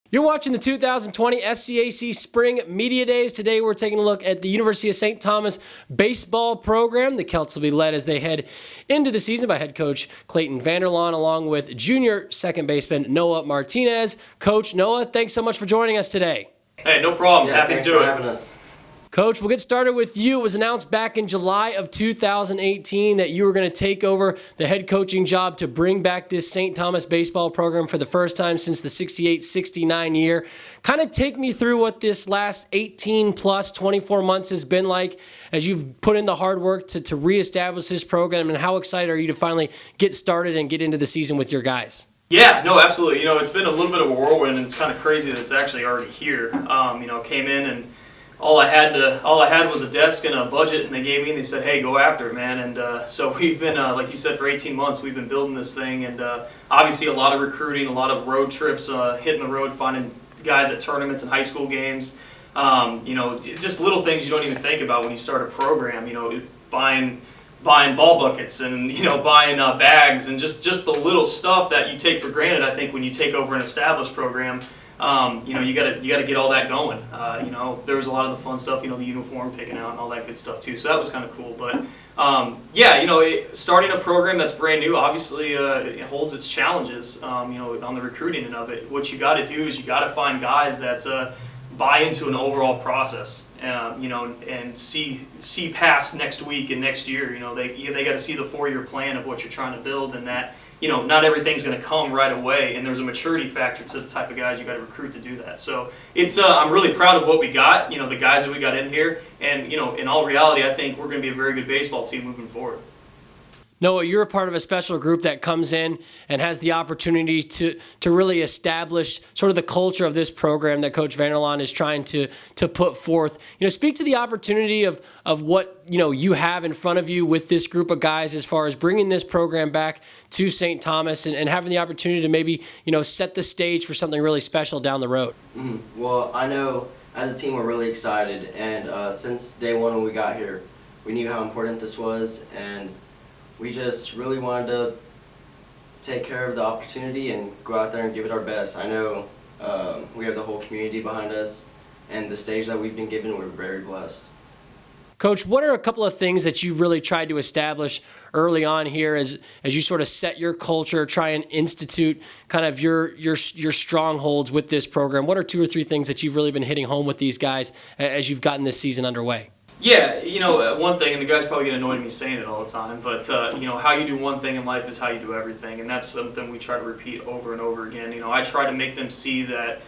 You're watching the 2020 SCAC Spring Media Days. Today we're taking a look at the University of St. Thomas baseball program. The Celts will be led as they head into the season by head coach Clayton Vanderlaan along with junior second baseman Noah Martinez. Coach Noah, thanks so much for joining us today. Hey, no problem. Happy to do it. Thanks for having us. Coach, we'll get started with you. It was announced back in July of 2018 that you were going to take over the head coaching job to bring back this St. Thomas baseball program for the first time since the 68-69 year. Kind of take me through what this last 18 plus 24 months has been like as you've put in the hard work to reestablish this program, and how excited are you to finally get started and get into the season with your guys? Yeah, no, absolutely. It's been a little bit of a whirlwind, and it's kind of crazy that it's actually already here. Came in and all I had was a desk and a budget, and they said, hey, go after it, man. And so we've been, like you said, for 18 months, we've been building this thing, and obviously a lot of recruiting, a lot of road trips, hitting the road, finding guys at tournaments and high school games. Just little things you don't even think about when you start a program. Buying ball buckets and buying bags and just the little stuff that you take for granted. I think when you take over an established program, you gotta get all that going. There was a lot of the fun stuff, the uniform picking out and all that good stuff too. So that was kind of cool. But starting a program that's brand new, obviously it holds its challenges. On the recruiting and of it, what you got to do is you got to find guys that buy into an overall process. And see past next week and next year. They got to see the 4-year plan of what you're trying to build, and that not everything's going to come right away. And there's a maturity factor to the type of guys you got to recruit to do that. So it's I'm really proud of what we got. The guys that we got in here, and in all reality, I think we're going to be a very good baseball team moving forward. Noah, you're a part of a special group that comes in and has the opportunity to really establish sort of the culture of this program that Coach Vanderlaan is trying to put forth. Speak to the opportunity of what you have in front of you with this group of guys as far as bringing this program back to St. Thomas and having the opportunity to maybe set the stage for something really special down the road. Mm-hmm. Well, I know as a team we're really excited, and since day one when we got here, we knew how important this was, and we just really wanted to take care of the opportunity and go out there and give it our best. I know we have the whole community behind us, and the stage that we've been given, we're very blessed. Coach, what are a couple of things that you've really tried to establish early on here as you sort of set your culture, try and institute kind of your strongholds with this program? What are 2 or 3 things that you've really been hitting home with these guys as you've gotten this season underway? Yeah, one thing, and the guys probably get annoyed at me saying it all the time, but, how you do one thing in life is how you do everything, and that's something we try to repeat over and over again. I try to make them see that,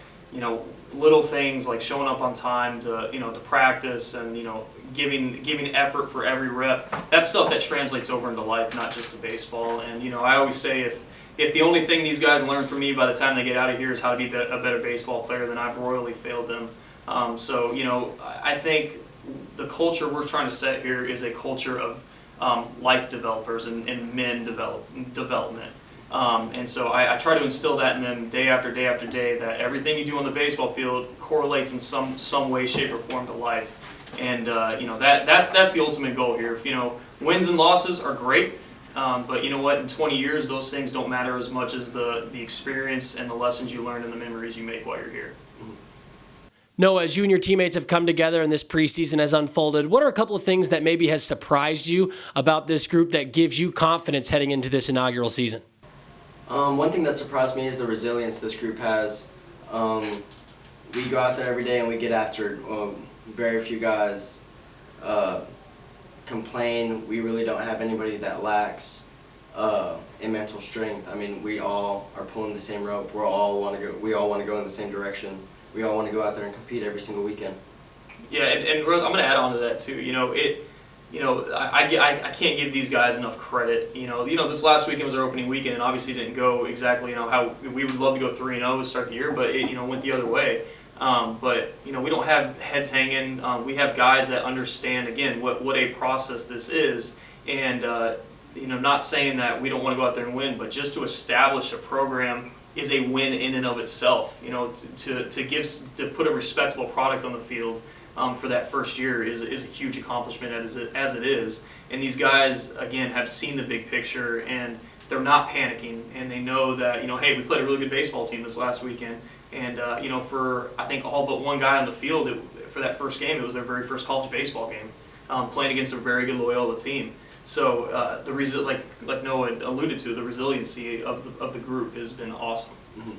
little things like showing up on time to practice and, giving effort for every rep, that's stuff that translates over into life, not just to baseball. And, I always say if the only thing these guys learn from me by the time they get out of here is how to be a better baseball player, then I've royally failed them. I think the culture we're trying to set here is a culture of life developers and men development. And so I try to instill that in them day after day after day, that everything you do on the baseball field correlates in some way, shape, or form to life. And that's the ultimate goal here. Wins and losses are great, but you know what? In 20 years, those things don't matter as much as the experience and the lessons you learned and the memories you make while you're here. Noah, as you and your teammates have come together and this preseason has unfolded, what are a couple of things that maybe has surprised you about this group that gives you confidence heading into this inaugural season? One thing that surprised me is the resilience this group has. We go out there every day and we get after it. Very few guys complain. We really don't have anybody that lacks in mental strength. I mean, we all are pulling the same rope. We all want to go in the same direction. We all want to go out there and compete every single weekend. Yeah, and Rose, I'm going to add on to that too. I can't give these guys enough credit. This last weekend was our opening weekend, and obviously didn't go exactly how we would love to go 3-0 to start the year, but it went the other way. But we don't have heads hanging. We have guys that understand again what a process this is, and not saying that we don't want to go out there and win, but just to establish a program is a win in and of itself. To put a respectable product on the field for that first year is a huge accomplishment as it is. And these guys again have seen the big picture, and they're not panicking, and they know that hey, we played a really good baseball team this last weekend. And for I think all but one guy on the field for that first game, it was their very first college baseball game, playing against a very good Loyola team. So like Noah alluded to, the resiliency of the group has been awesome. Mm-hmm.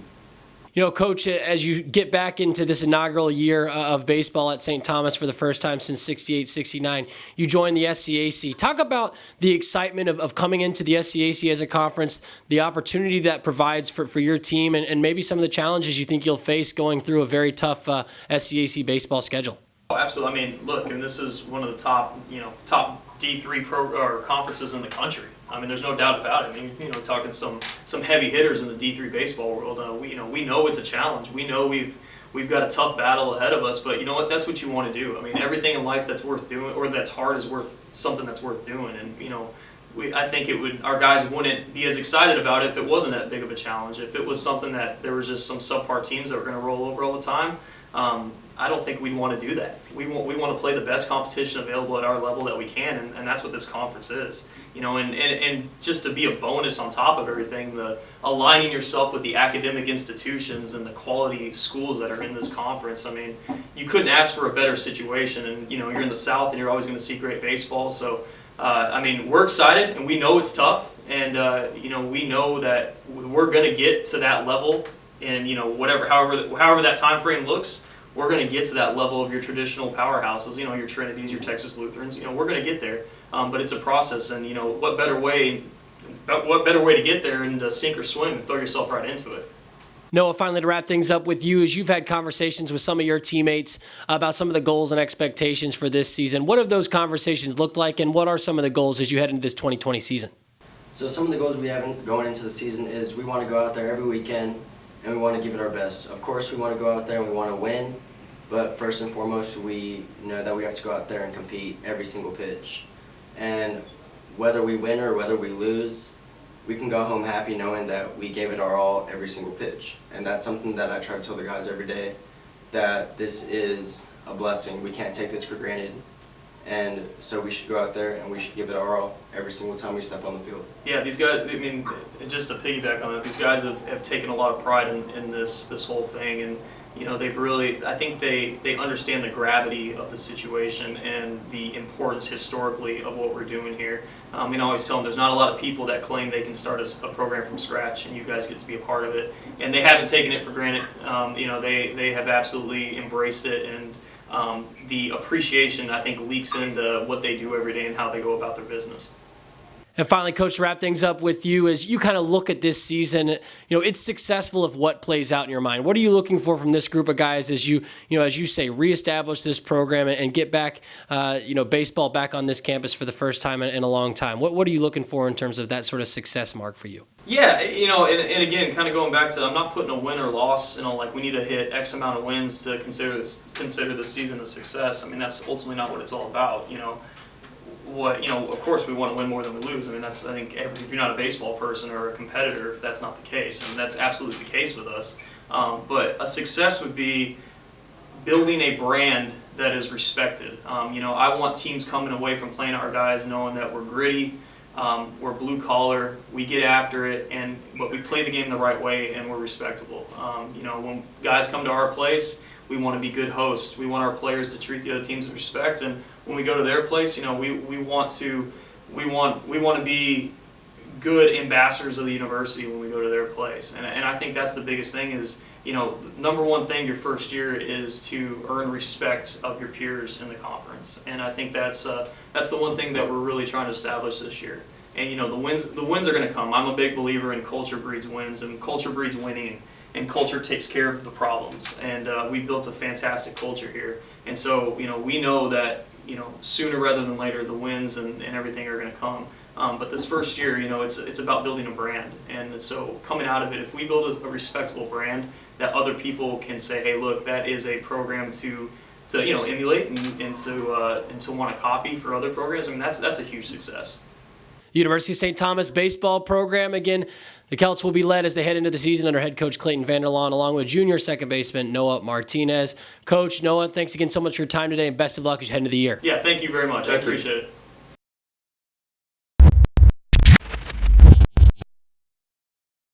Coach, as you get back into this inaugural year of baseball at St. Thomas for the first time since 68-69, you joined the SCAC. Talk about the excitement of coming into the SCAC as a conference, the opportunity that provides for your team, and maybe some of the challenges you think you'll face going through a very tough SCAC baseball schedule. Oh, absolutely. I mean, look, and this is one of the top D3 conferences in the country. I mean, there's no doubt about it. I mean, talking some heavy hitters in the D3 baseball world. We know it's a challenge. We know we've got a tough battle ahead of us. But you know what? That's what you want to do. I mean, everything in life that's worth doing or that's hard is worth something that's worth doing. And I think our guys wouldn't be as excited about it if it wasn't that big of a challenge. If it was something that there was just some subpar teams that were going to roll over all the time. I don't think we'd want to do that. We want to play the best competition available at our level that we can, and that's what this conference is. And just to be a bonus on top of everything, the aligning yourself with the academic institutions and the quality schools that are in this conference. I mean, you couldn't ask for a better situation. And you're in the South, and you're always going to see great baseball. So, we're excited, and we know it's tough, and we know that we're going to get to that level. And however that time frame looks, we're going to get to that level of your traditional powerhouses. Your Trinities, your Texas Lutherans. We're going to get there, but it's a process. And what better way to get there and to sink or swim and throw yourself right into it. Noah, finally to wrap things up with you, as you've had conversations with some of your teammates about some of the goals and expectations for this season. What have those conversations looked like, and what are some of the goals as you head into this 2020 season? So some of the goals we have going into the season is we want to go out there every weekend and we want to give it our best. Of course, we want to go out there and we want to win, but first and foremost, we know that we have to go out there and compete every single pitch. And whether we win or whether we lose, we can go home happy knowing that we gave it our all every single pitch. And that's something that I try to tell the guys every day, that this is a blessing. We can't take this for granted. And so we should go out there and we should give it our all every single time we step on the field. Yeah, these guys, just to piggyback on that, these guys have taken a lot of pride in this whole thing. And, they've really, I think they understand the gravity of the situation and the importance historically of what we're doing here. I always tell them there's not a lot of people that claim they can start a program from scratch, and you guys get to be a part of it. And they haven't taken it for granted. They have absolutely embraced it, and the appreciation, I think, leaks into what they do every day and how they go about their business. And finally, Coach, to wrap things up with you, as you kind of look at this season, it's successful if what plays out in your mind. What are you looking for from this group of guys as you say, reestablish this program and get back, baseball back on this campus for the first time in a long time? What are you looking for in terms of that sort of success mark for you? Yeah, and again, kind of going back to, I'm not putting a win or loss, like we need to hit X amount of wins to consider this season a success. That's ultimately not what it's all about. Of course we want to win more than we lose. I think if you're not a baseball person or a competitor, if that's not the case, and that's absolutely the case with us. But a success would be building a brand that is respected. I want teams coming away from playing our guys knowing that we're gritty, we're blue collar, we get after it, but we play the game the right way and we're respectable. When guys come to our place, we want to be good hosts. We want our players to treat the other teams with respect, and when we go to their place, we want to be good ambassadors of the university when we go to their place. And I think that's the biggest thing is, number one thing your first year is to earn respect of your peers in the conference. And I think that's the one thing that we're really trying to establish this year. And the wins are going to come. I'm a big believer in culture breeds wins, and culture breeds winning. And culture takes care of the problems, and we've built a fantastic culture here. And so, we know that, sooner rather than later, the wins and everything are going to come. But this first year, it's about building a brand. And so, coming out of it, if we build a respectable brand that other people can say, hey, look, that is a program to emulate and to want to copy for other programs. That's a huge success. University of St. Thomas baseball program. Again, the Celts will be led as they head into the season under head coach Clayton Vanderlaan, along with junior second baseman Noah Martinez. Coach, Noah, thanks again so much for your time today, and best of luck as you head into the year. Yeah, thank you very much. I appreciate it.